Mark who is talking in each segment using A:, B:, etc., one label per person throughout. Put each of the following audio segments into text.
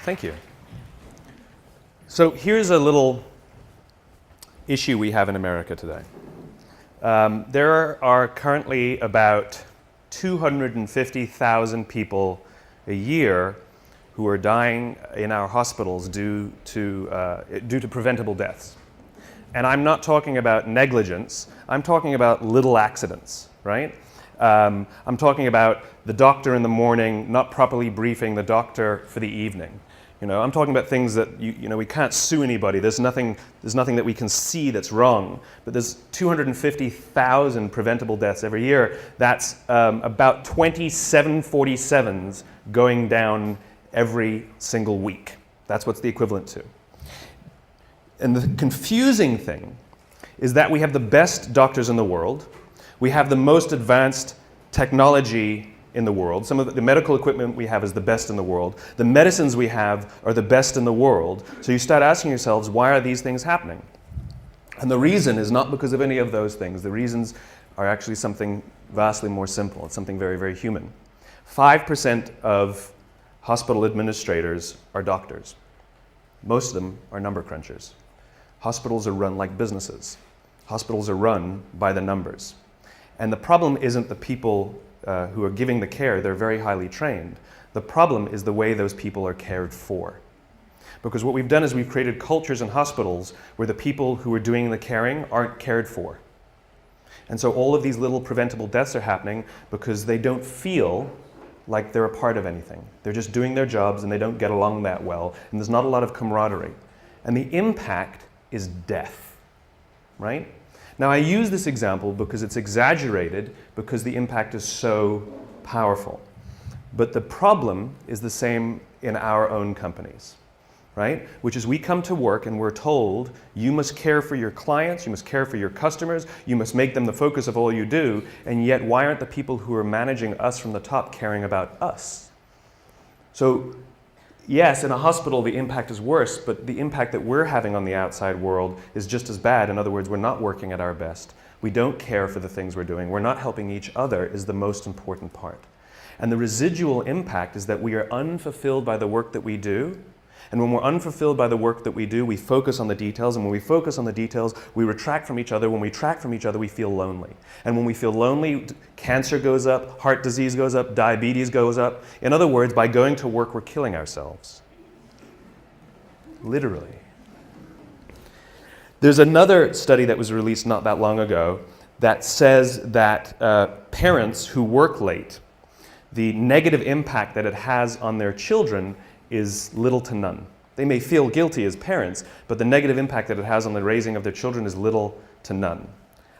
A: Thank you. So here's a little issue we have in America today. There are currently about 250,000 people a year who are dying in our hospitals due to preventable deaths. And I'm not talking about negligence, I'm talking about little accidents, right? I'm talking about the doctor in the morning not properly briefing the doctor for the evening. You know, I'm talking about things that we can't sue anybody. There's nothing that we can see that's wrong. But there's 250,000 preventable deaths every year. That's about 20 747s going down every single week. That's what's the equivalent to. And the confusing thing is that we have the best doctors in the world. We have the most advanced technology in the world. Some of the medical equipment we have is the best in the world. The medicines we have are the best in the world. So you start asking yourselves, why are these things happening? And the reason is not because of any of those things. The reasons are actually something vastly more simple. It's something very, very human. 5% of hospital administrators are doctors. Most of them are number crunchers. Hospitals are run like businesses. Hospitals are run by the numbers. And the problem isn't the people who are giving the care. They're very highly trained. The problem is the way those people are cared for. Because what we've done is we've created cultures in hospitals where the people who are doing the caring aren't cared for. And so all of these little preventable deaths are happening because they don't feel like they're a part of anything. They're just doing their jobs and they don't get along that well. And there's not a lot of camaraderie. And the impact is death, right? Now I use this example because it's exaggerated because the impact is so powerful. But the problem is the same in our own companies, right? Which is we come to work and we're told you must care for your clients, you must care for your customers, you must make them the focus of all you do, and yet why aren't the people who are managing us from the top caring about us? So yes, in a hospital the impact is worse, but the impact that we're having on the outside world is just as bad. In other words, we're not working at our best. We don't care for the things we're doing. We're not helping each other is the most important part. And the residual impact is that we are unfulfilled by the work that we do. And when we're unfulfilled by the work that we do, we focus on the details. And when we focus on the details, we retract from each other. When we retract from each other, we feel lonely. And when we feel lonely, cancer goes up, heart disease goes up, diabetes goes up. In other words, by going to work, we're killing ourselves. Literally. There's another study that was released not that long ago that says that parents who work late, the negative impact that it has on their children is little to none. They may feel guilty as parents, but the negative impact that it has on the raising of their children is little to none.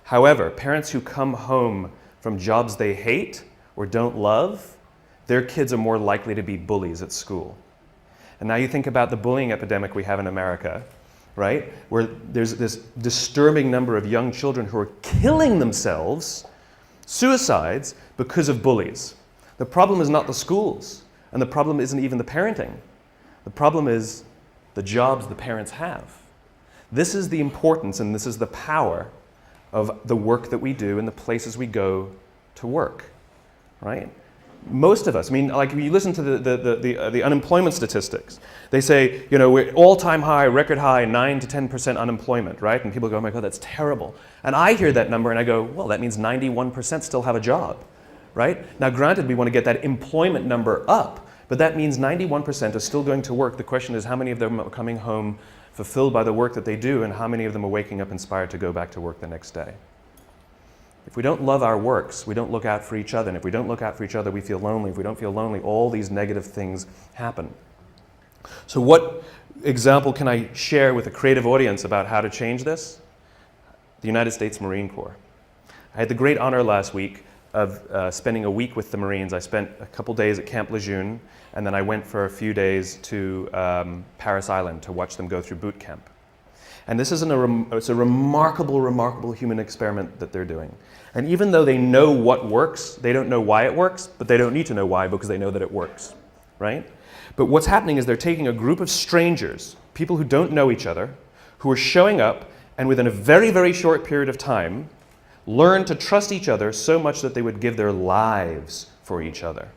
A: However, parents who come home from jobs they hate or don't love, their kids are more likely to be bullies at school. And now you think about the bullying epidemic we have in America, right? Where there's this disturbing number of young children who are killing themselves, suicides, because of bullies. The problem is not the schools. And the problem isn't even the parenting. The problem is the jobs the parents have. This is the importance and this is the power of the work that we do and the places we go to work, right? Most of us, I mean, like if you listen to the unemployment statistics, they say, you know, we're all-time high, record high, 9 to 10% unemployment, right? And people go, oh my God, that's terrible. And I hear that number and I go, well, that means 91% still have a job. Right? Now granted, we want to get that employment number up, but that means 91% are still going to work. The question is how many of them are coming home fulfilled by the work that they do and how many of them are waking up inspired to go back to work the next day. If we don't love our works, we don't look out for each other. And if we don't look out for each other, we feel lonely. If we don't feel lonely, all these negative things happen. So what example can I share with a creative audience about how to change this? The United States Marine Corps. I had the great honor last week of spending a week with the Marines. I spent a couple days at Camp Lejeune, and then I went for a few days to Paris Island to watch them go through boot camp. And this is it's a remarkable, remarkable human experiment that they're doing. And even though they know what works, they don't know why it works, but they don't need to know why because they know that it works, right? But what's happening is they're taking a group of strangers, people who don't know each other, who are showing up and within a very, very short period of time, learn to trust each other so much that they would give their lives for each other,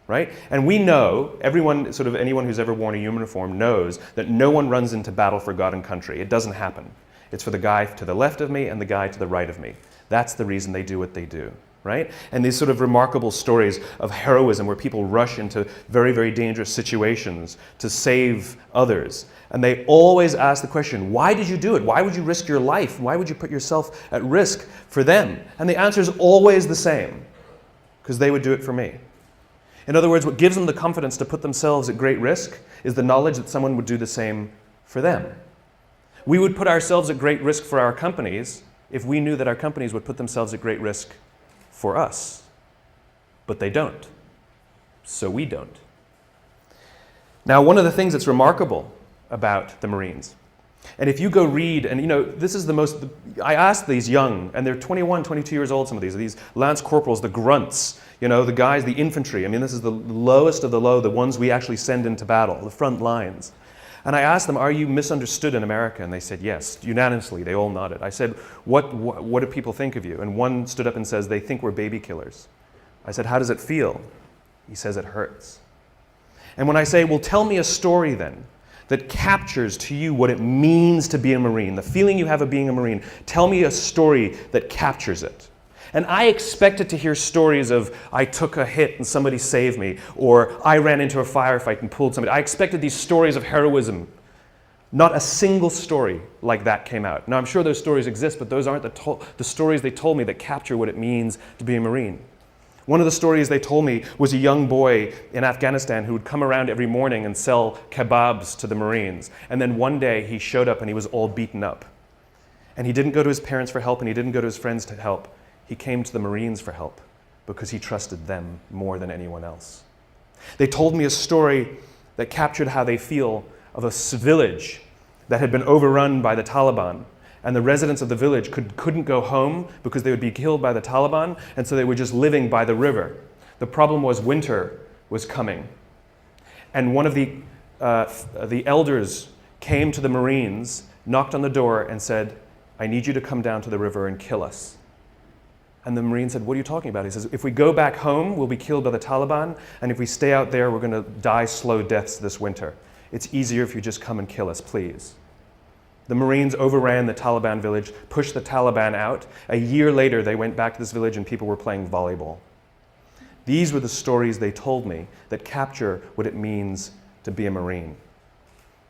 A: right? And we know, anyone who's ever worn a uniform knows that no one runs into battle for God and country. It doesn't happen. It's for the guy to the left of me and the guy to the right of me. That's the reason they do what they do, right? And these sort of remarkable stories of heroism where people rush into very, very dangerous situations to save others. And they always ask the question, why did you do it? Why would you risk your life? Why would you put yourself at risk for them? And the answer is always the same, because they would do it for me. In other words, what gives them the confidence to put themselves at great risk is the knowledge that someone would do the same for them. We would put ourselves at great risk for our companies if we knew that our companies would put themselves at great risk for us. But they don't. So we don't. Now, one of the things that's remarkable about the Marines, and if you go read, and this is I asked these young, and they're 21, 22 years old, some of these lance corporals, the grunts, the guys, the infantry. I mean, this is the lowest of the low, the ones we actually send into battle, the front lines. And I asked them, are you misunderstood in America? And they said, yes, unanimously, they all nodded. I said, what do people think of you? And one stood up and says, they think we're baby killers. I said, how does it feel? He says, it hurts. And when I say, well, tell me a story then that captures to you what it means to be a Marine, the feeling you have of being a Marine, tell me a story that captures it. And I expected to hear stories of, I took a hit and somebody saved me, or I ran into a firefight and pulled somebody. I expected these stories of heroism. Not a single story like that came out. Now, I'm sure those stories exist, but those aren't the stories they told me that capture what it means to be a Marine. One of the stories they told me was a young boy in Afghanistan who would come around every morning and sell kebabs to the Marines. And then one day he showed up and he was all beaten up. And he didn't go to his parents for help and he didn't go to his friends to help. He came to the Marines for help because he trusted them more than anyone else. They told me a story that captured how they feel of a village that had been overrun by the Taliban, and the residents of the village couldn't go home because they would be killed by the Taliban, and so they were just living by the river. The problem was winter was coming. And one of the elders came to the Marines, knocked on the door, and said, I need you to come down to the river and kill us. And the Marine said, what are you talking about? He says, if we go back home, we'll be killed by the Taliban, and if we stay out there, we're going to die slow deaths this winter. It's easier if you just come and kill us, please. The Marines overran the Taliban village, pushed the Taliban out. A year later, they went back to this village and people were playing volleyball. These were the stories they told me that capture what it means to be a Marine.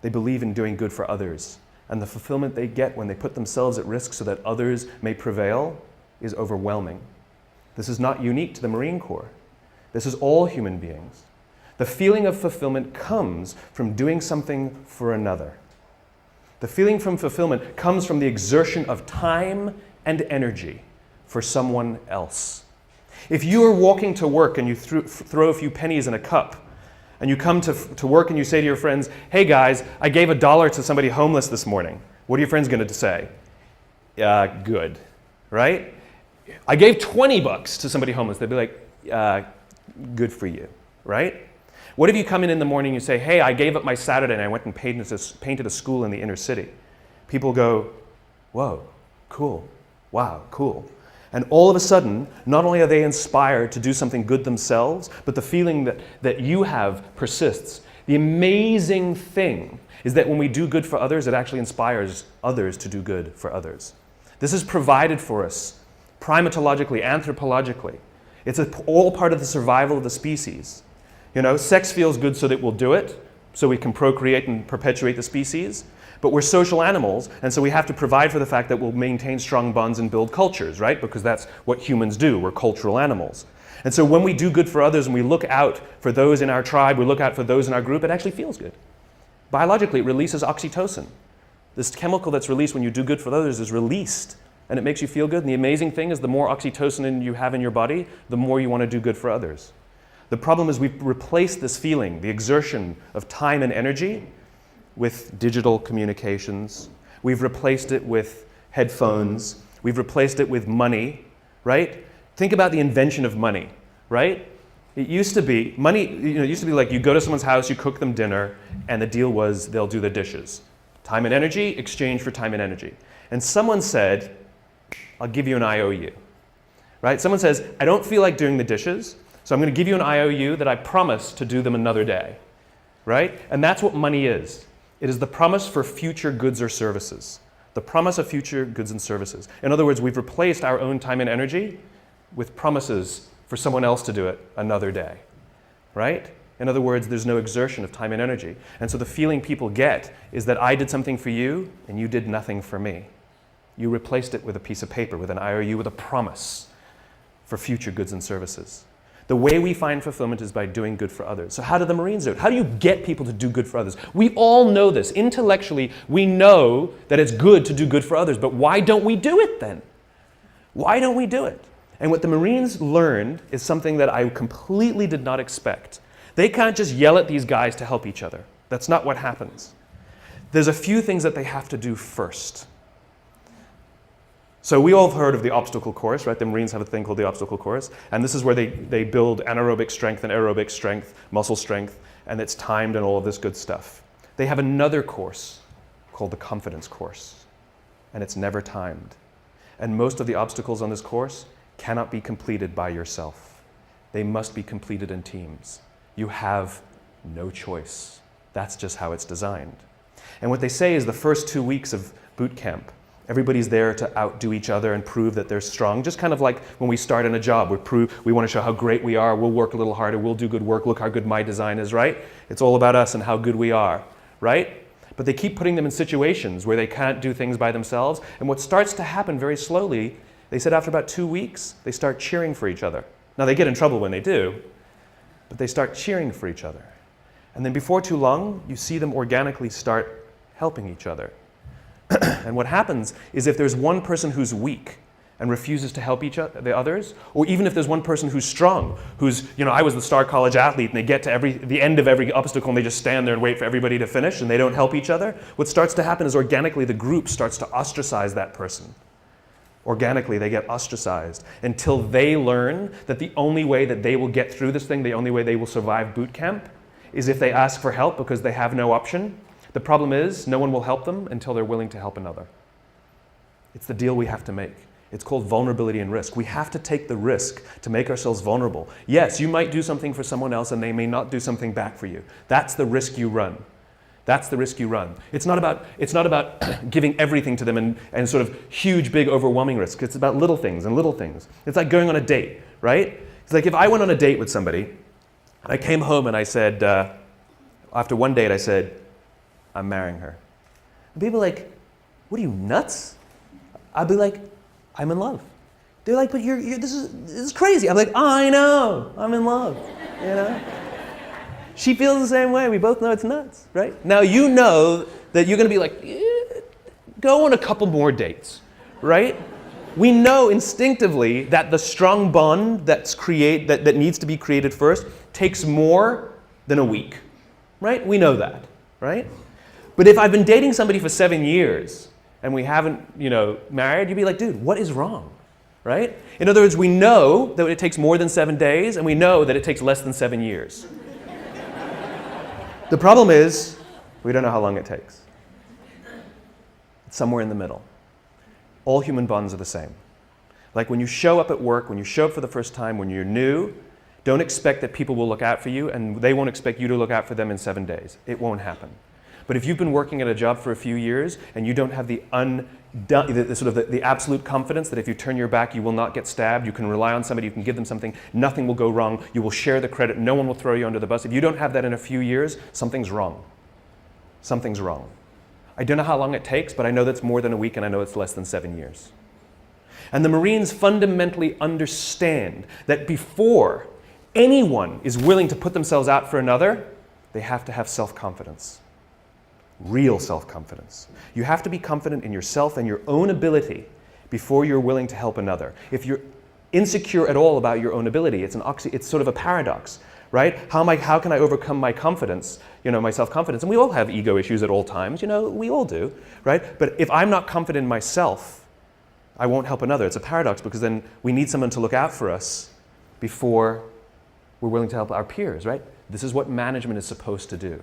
A: They believe in doing good for others, and the fulfillment they get when they put themselves at risk so that others may prevail is overwhelming. This is not unique to the Marine Corps. This is all human beings. The feeling of fulfillment comes from doing something for another. The feeling from fulfillment comes from the exertion of time and energy for someone else. If you are walking to work and you throw a few pennies in a cup, and you come to work and you say to your friends, hey guys, I gave $1 to somebody homeless this morning. What are your friends going to say? Good, right? I gave $20 to somebody homeless. They'd be like, good for you, right? What if you come in the morning and you say, hey, I gave up my Saturday and I went and painted a school in the inner city. People go, whoa, cool, wow, cool. And all of a sudden, not only are they inspired to do something good themselves, but the feeling that you have persists. The amazing thing is that when we do good for others, it actually inspires others to do good for others. This is provided for us primatologically, anthropologically. It's all part of the survival of the species. Sex feels good so that we'll do it. so we can procreate and perpetuate the species. But we're social animals, and so we have to provide for the fact that we'll maintain strong bonds and build cultures, right? Because that's what humans do. We're cultural animals. And so when we do good for others and we look out for those in our tribe, we look out for those in our group, it actually feels good. Biologically, it releases oxytocin. This chemical that's released when you do good for others is released, and it makes you feel good. And the amazing thing is the more oxytocin you have in your body, the more you want to do good for others. The problem is we've replaced this feeling, the exertion of time and energy, with digital communications. We've replaced it with headphones. We've replaced it with money, right? Think about the invention of money, right? It used to be, money, it used to be like you go to someone's house, you cook them dinner, and the deal was they'll do the dishes. Time and energy, exchange for time and energy. And someone said, I'll give you an IOU, right? Someone says, I don't feel like doing the dishes, so I'm going to give you an IOU that I promise to do them another day, right? And that's what money is. It is the promise for future goods or services. The promise of future goods and services. In other words, we've replaced our own time and energy with promises for someone else to do it another day, right? In other words, there's no exertion of time and energy. And so the feeling people get is that I did something for you and you did nothing for me. You replaced it with a piece of paper, with an IOU, with a promise for future goods and services. The way we find fulfillment is by doing good for others. So how do the Marines do it? How do you get people to do good for others? We all know this. Intellectually, we know that it's good to do good for others, but why don't we do it then? Why don't we do it? And what the Marines learned is something that I completely did not expect. They can't just yell at these guys to help each other. That's not what happens. There's a few things that they have to do first. So we all have heard of the obstacle course, right? The Marines have a thing called the obstacle course. And this is where they build anaerobic strength and aerobic strength, muscle strength, and it's timed and all of this good stuff. They have another course called the confidence course, and it's never timed. And most of the obstacles on this course cannot be completed by yourself. They must be completed in teams. You have no choice. That's just how it's designed. And what they say is the first 2 weeks of boot camp, everybody's there to outdo each other and prove that they're strong. Just kind of like when we start in a job, we want to show how great we are, we'll work a little harder, we'll do good work, look how good my design is, right? It's all about us and how good we are, right? But they keep putting them in situations where they can't do things by themselves. And what starts to happen very slowly, they said after about 2 weeks, they start cheering for each other. Now they get in trouble when they do, but they start cheering for each other. And then before too long, you see them organically start helping each other. And what happens is if there's one person who's weak and refuses to help the others, or even if there's one person who's strong, who's, I was the star college athlete, and they get to the end of every obstacle and they just stand there and wait for everybody to finish and they don't help each other, what starts to happen is organically the group starts to ostracize that person. Organically, they get ostracized until they learn that the only way that they will get through this thing, the only way they will survive boot camp, is if they ask for help because they have no option. The problem is, no one will help them until they're willing to help another. It's the deal we have to make. It's called vulnerability and risk. We have to take the risk to make ourselves vulnerable. Yes, you might do something for someone else and they may not do something back for you. That's the risk you run. That's the risk you run. It's not about giving everything to them and sort of huge, big, overwhelming risk. It's about little things and little things. It's like going on a date, right? It's like if I went on a date with somebody, and I came home and I said, after one date, I said, I'm marrying her. And people are like, what are you, nuts? I'd be like, I'm in love. They're like, but this is crazy. I'm like, I know, I'm in love, She feels the same way. We both know it's nuts, right? Now you know that you're going to be like, go on a couple more dates, right? We know instinctively that the strong bond that needs to be created first takes more than a week, right? We know that, right? But if I've been dating somebody for 7 years and we haven't, married, you'd be like, dude, what is wrong, right? In other words, we know that it takes more than 7 days and we know that it takes less than 7 years. The problem is, we don't know how long it takes. It's somewhere in the middle. All human bonds are the same. Like when you show up at work, when you show up for the first time, when you're new, don't expect that people will look out for you and they won't expect you to look out for them in 7 days. It won't happen. But if you've been working at a job for a few years and you don't have the absolute confidence that if you turn your back, you will not get stabbed, you can rely on somebody, you can give them something, nothing will go wrong, you will share the credit, no one will throw you under the bus. If you don't have that in a few years, something's wrong. Something's wrong. I don't know how long it takes, but I know that's more than a week and I know it's less than 7 years. And the Marines fundamentally understand that before anyone is willing to put themselves out for another, they have to have self-confidence. Real self-confidence. You have to be confident in yourself and your own ability before you're willing to help another. If you're insecure at all about your own ability, it's sort of a paradox, right? How can I overcome my confidence, my self-confidence? And we all have ego issues at all times, we all do, right? But if I'm not confident in myself, I won't help another. It's a paradox because then we need someone to look out for us before we're willing to help our peers, right? This is what management is supposed to do.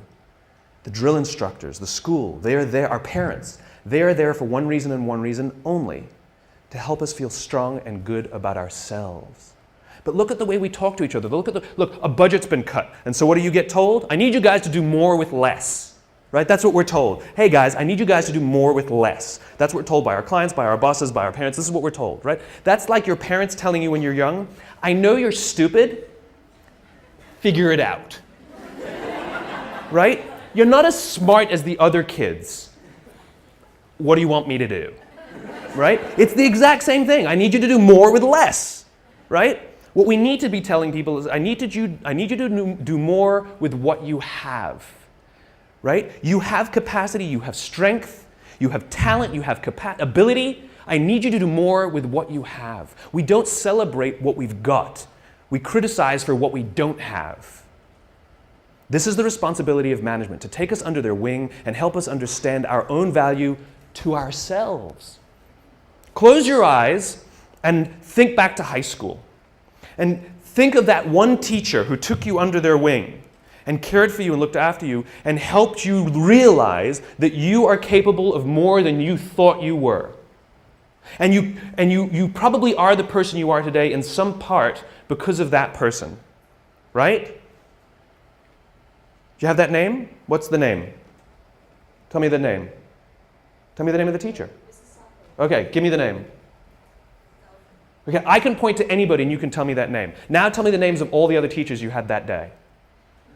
A: The drill instructors, the school, they are there, our parents, they are there for one reason and one reason only, to help us feel strong and good about ourselves. But look at the way we talk to each other. Look, a budget's been cut. And so what do you get told? I need you guys to do more with less. Right? That's what we're told. Hey guys, I need you guys to do more with less. That's what we're told by our clients, by our bosses, by our parents. This is what we're told, right? That's like your parents telling you when you're young, I know you're stupid, figure it out. Right? You're not as smart as the other kids. What do you want me to do? Right? It's the exact same thing. I need you to do more with less. Right? What we need to be telling people is, I need you to do more with what you have. Right? You have capacity, you have strength, you have talent, you have ability. I need you to do more with what you have. We don't celebrate what we've got. We criticize for what we don't have. This is the responsibility of management, to take us under their wing and help us understand our own value to ourselves. Close your eyes and think back to high school. And think of that one teacher who took you under their wing and cared for you and looked after you and helped you realize that you are capable of more than you thought you were. And you probably are the person you are today in some part because of that person, right? Do you have that name? What's the name? Tell me the name. Tell me the name of the teacher. Okay, give me the name. Okay, I can point to anybody and you can tell me that name. Now tell me the names of all the other teachers you had that day.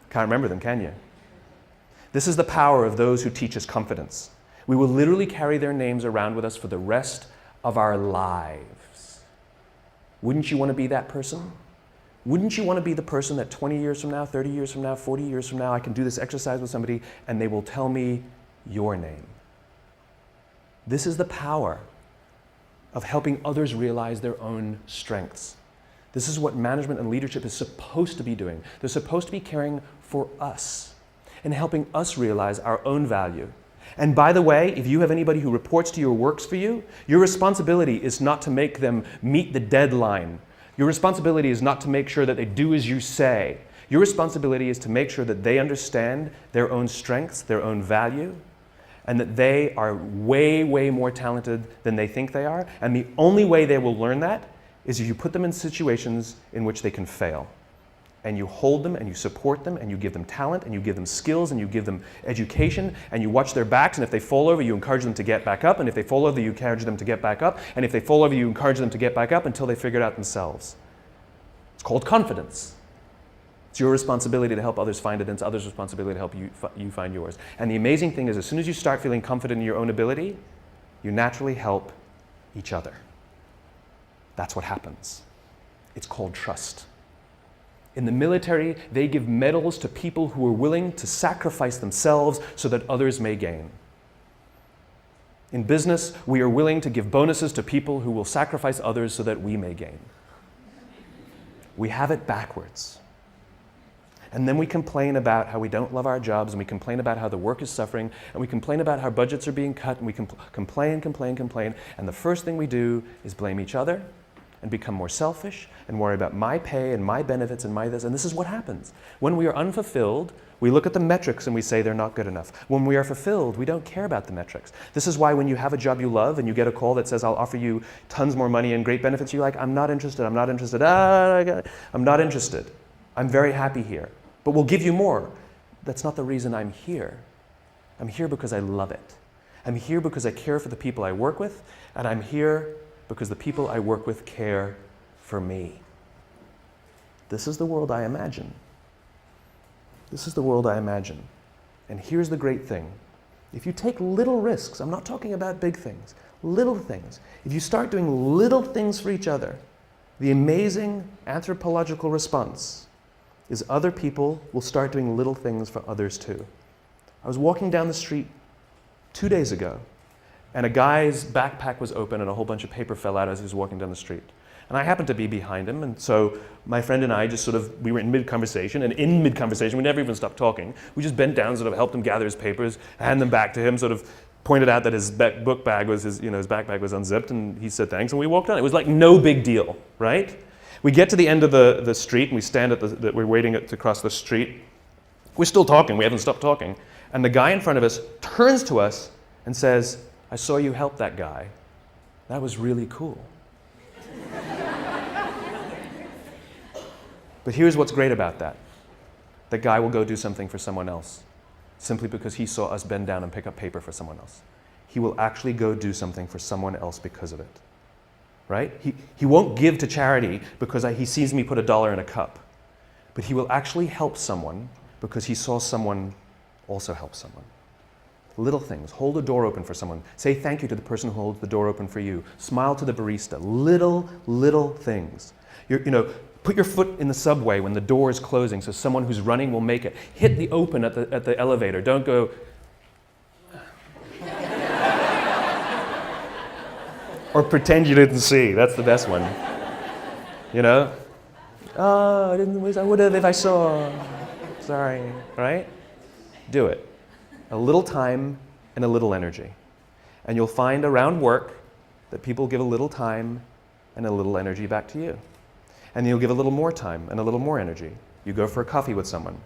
A: Can't remember them, can you? This is the power of those who teach us confidence. We will literally carry their names around with us for the rest of our lives. Wouldn't you want to be that person? Wouldn't you want to be the person that 20 years from now, 30 years from now, 40 years from now, I can do this exercise with somebody and they will tell me your name? This is the power of helping others realize their own strengths. This is what management and leadership is supposed to be doing. They're supposed to be caring for us and helping us realize our own value. And by the way, if you have anybody who reports to you or works for you, your responsibility is not to make them meet the deadline. Your responsibility is not to make sure that they do as you say. Your responsibility is to make sure that they understand their own strengths, their own value, and that they are way, way more talented than they think they are. And the only way they will learn that is if you put them in situations in which they can fail. And you hold them and you support them and you give them talent and you give them skills and you give them education and you watch their backs, and if they fall over you encourage them to get back up, and if they fall over you encourage them to get back up, and if they fall over you encourage them to get back up until they figure it out themselves. It's called confidence. It's your responsibility to help others find it, and it's others' responsibility to help you find yours. And the amazing thing is, as soon as you start feeling confident in your own ability, you naturally help each other. That's what happens. It's called trust. In the military, they give medals to people who are willing to sacrifice themselves so that others may gain. In business, we are willing to give bonuses to people who will sacrifice others so that we may gain. We have it backwards. And then we complain about how we don't love our jobs, and we complain about how the work is suffering, and we complain about how budgets are being cut, and we complain, and the first thing we do is blame each other and become more selfish and worry about my pay and my benefits and my this. And this is what happens. When we are unfulfilled, we look at the metrics and we say they're not good enough. When we are fulfilled, we don't care about the metrics. This is why when you have a job you love and you get a call that says, I'll offer you tons more money and great benefits, you're like, I'm not interested, I'm not interested, I'm not interested. I'm very happy here, but we'll give you more. That's not the reason I'm here. I'm here because I love it. I'm here because I care for the people I work with, and I'm here because the people I work with care for me. This is the world I imagine. This is the world I imagine. And here's the great thing. If you take little risks, I'm not talking about big things, little things. If you start doing little things for each other, the amazing anthropological response is other people will start doing little things for others too. I was walking down the street 2 days ago, and a guy's backpack was open and a whole bunch of paper fell out as he was walking down the street. And I happened to be behind him, and so my friend and I just we were in mid-conversation, and in mid-conversation, we never even stopped talking. We just bent down, sort of helped him gather his papers, hand them back to him, sort of pointed out that his book bag was, his backpack was unzipped, and he said thanks, and we walked on. It was like no big deal, right? We get to the end of the street, and we stand we're waiting to cross the street. We're still talking, we haven't stopped talking. And the guy in front of us turns to us and says, I saw you help that guy. That was really cool. But here's what's great about that. The guy will go do something for someone else simply because he saw us bend down and pick up paper for someone else. He will actually go do something for someone else because of it. Right? He won't give to charity because he sees me put $1 in a cup. But he will actually help someone because he saw someone also help someone. Little things. Hold a door open for someone. Say thank you to the person who holds the door open for you. Smile to the barista. Little things. Put your foot in the subway when the door is closing so someone who's running will make it. Hit the open at the elevator. Don't go... Or pretend you didn't see. That's the best one. Oh, I would have if I saw. Sorry. Right? Do it. A little time and a little energy. And you'll find around work that people give a little time and a little energy back to you. And you'll give a little more time and a little more energy. You go for a coffee with someone.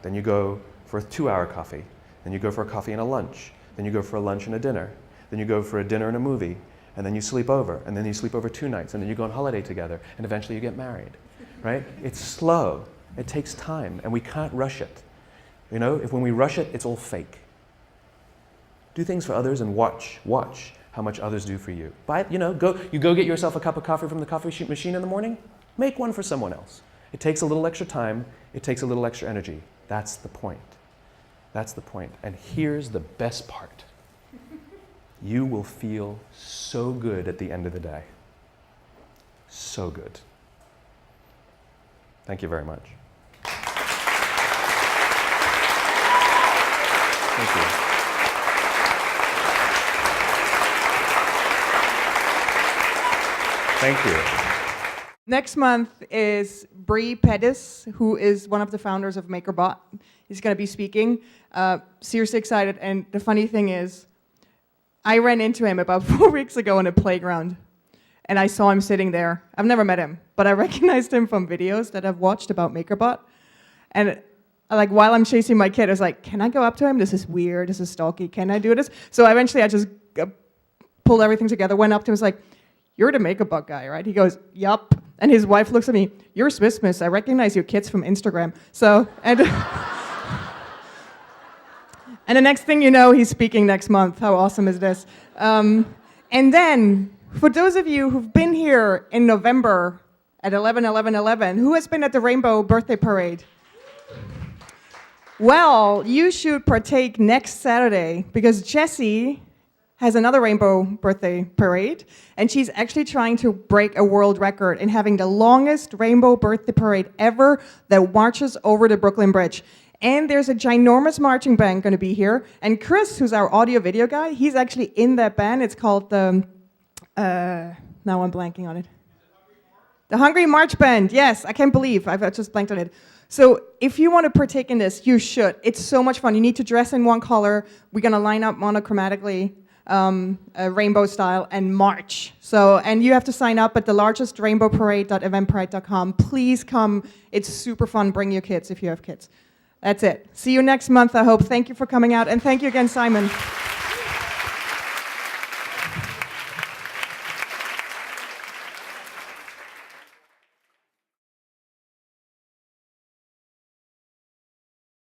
A: Then you go for a 2-hour coffee. Then you go for a coffee and a lunch. Then you go for a lunch and a dinner. Then you go for a dinner and a movie. And then you sleep over. And then you sleep over 2 nights. And then you go on holiday together. And eventually you get married. Right? It's slow. It takes time. And we can't rush it. If when we rush it, it's all fake. Do things for others and watch how much others do for you. Go get yourself a cup of coffee from the coffee machine in the morning. Make one for someone else. It takes a little extra time. It takes a little extra energy. That's the point. That's the point. And here's the best part. You will feel so good at the end of the day. So good. Thank you very much. Thank you. Thank you.
B: Next month is Bree Pettis, who is one of the founders of MakerBot. He's going to be speaking. Seriously excited. And the funny thing is, I ran into him about 4 weeks ago on a playground. And I saw him sitting there. I've never met him, but I recognized him from videos that I've watched about MakerBot. And while I'm chasing my kid, I was like, can I go up to him? This is weird. This is stalky. Can I do this? So eventually I just pulled everything together, went up to him, was like, you're the MakerBot guy, right? He goes, yup. And his wife looks at me, you're Smith. I recognize your kids from Instagram. So, and the next thing you know, he's speaking next month. How awesome is this? And then, for those of you who've been here in November at 11/11/11, who has been at the Rainbow Birthday Parade? Well, you should partake next Saturday because Jessie has another Rainbow Birthday Parade, and she's actually trying to break a world record in having the longest Rainbow Birthday Parade ever that marches over the Brooklyn Bridge. And there's a ginormous marching band going to be here, and Chris, who's our audio-video guy, he's actually in that band. It's called the, now I'm blanking on it. The Hungry March Band, yes, I can't believe, I've just blanked on it. So if you want to partake in this, you should. It's so much fun. You need to dress in one color. We're going to line up monochromatically, rainbow style, and march. So, and you have to sign up at the largest rainbowparade.eventbrite.com. Please come. It's super fun. Bring your kids if you have kids. That's it. See you next month, I hope. Thank you for coming out, and thank you again, Simon.